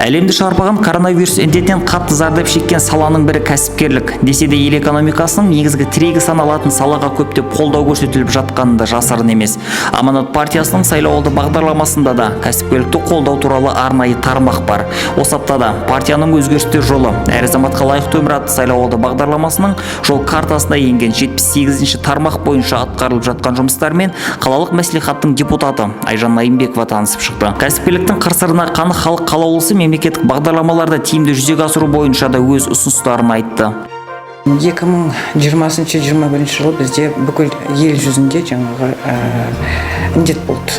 Әлемді шарпыған коронавирус індетінен қатты зардап шеккен саланың бірі кәсіпкерлік. Десе де ел экономикасының негізгі тірегі саналатын салаға көптеп қолдау көрсетіліп жатқанында жасырын емес. Аманат партиясының сайлауалды бағдарламасында да кәсіпкерлікті қолдау туралы арнайы тармақ бар. Осы аптада партияның өзгерістер жолы әр азаматқа лайықты өмір атты сайлауалды бағдарламасының жол картасына енген 78-ші тармақ бойынша атқарылып жатқан жұмыстармен қалалық мәслихаттың депутаты Айжан Найымбекова танысып шықты. Кәсіпкерліктің қыр-сырына қанық халық қалаулысы мемлекеттік бағдарламаларды тиімді жүзеге асыру бойынша да өз ұсыныстарын айтты. 2020-21 жылы бізде бүкіл ел жүзінде жаңағы індет болды.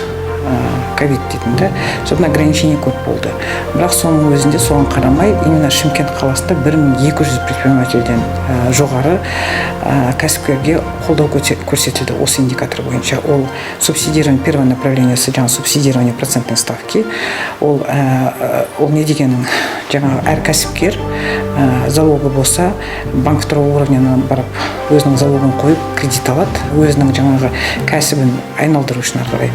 Ковид дейтінді, содан ограничение көп болды. Бірақ соның өзінде соған қарамай, именно Шымкент қаласында 1200 предпринимательден жоғары кәсіпкерге қолдау көрсетілді осы индикатор бойынша. Ол субсидирование, первое направлениесі жаңа субсидирование процентной ставки. Ол не дегенің, жаңа әр кәсіпкер залогы болса, банк второго уровня барып, өзінің залогын қойып, кредит алады, өзінің жаңағы кәсібін айналдыру үшін ары қарай.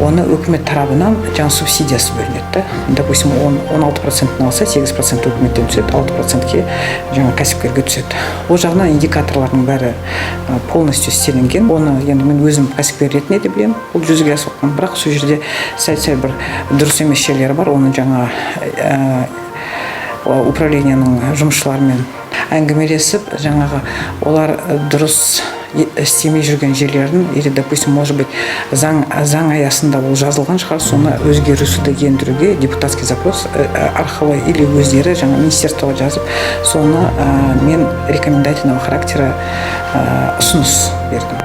Оны өкімет тарабынан жаңа субсидиясы бөлінеді. Допустим, 16% алса, 8% өкіметтен түседі, 6%-ке жаңа кәсіпкерге түседі. Ол жағынан индикаторлардың бәрі полностью істелінген. Оны енді мен өзім кәсіпкер ретінде де білемін, ол жүзеге асқан. Бірақ сол жерде сәл бір дұрыс емес жерлері бар. Оны жаңа управленияның жұмысшыларымен әңгімелесіп, жаңағы олар дұрыс істемей жүрген жерлерін, или, допустим, может быть, заң аясында ол жазылған шығар, соны өзгерісуді ендіруге депутатский запрос арқылы или өздері жаңа министерствоға жазып, соны мен рекомендательного характера ұсыныс бердім.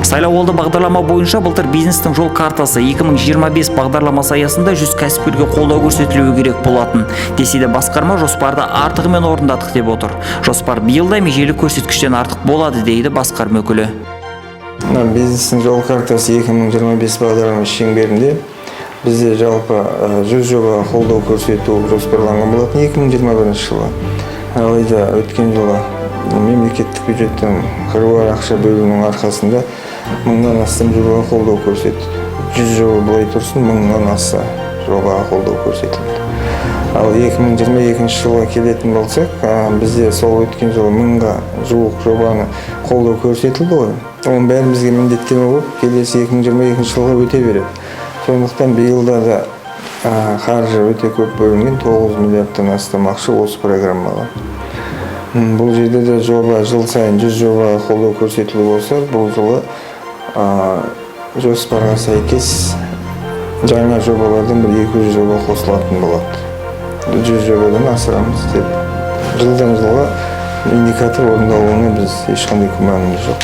Сайлауалды бағдарлама бойынша былтыр бизнестің жол картасы 2025 бағдарламасы аясында 100 кәсіпкерге қолдау көрсетілуі керек болатын. Десе де басқарма жоспарды артығымен орындадық деп отыр. Жоспар биылда межелі көрсеткіштен артық болады дейді басқарма өкілі. Бизнестің жол картасы 2025 бағдарламасы шеңберінде бізде жалпы 100 жоба қолдау көрсету жоспарланған болатын 2021 жылы. Алайда өткен жылы мемлекеттік бюджеттен қыруар ақша бөлуінің арқасында 1000-нан астам жобаға қолдау көрсетілді. 100 жоба былай тұрсын, 1000-нан аса жобаға қолдау көрсетілді. Ал 2022 жылға келетін болсақ, бізде сол өткен жылы 1000-ға жуық жобаны қолдау көрсетілді ғой. Оның бәрі бізге міндеттеме болып, келесі 2022 жылға өте береді. Сондықтан биылда да қаржы өте көп бөлінген, 9 миллиардтан астам ақша осы программаға. Бұл жерде де жоба жыл сайын 100 жобаға қолдау көрсетілу болса, бұл жылы жоспарға сәйкес жаңа жобалардан 200 жоба қосылатын болады. 100 жобадан асырамыз деп. Жылдан жылға индикатор орындалуына біз ешқандай күмәніміз жоқ.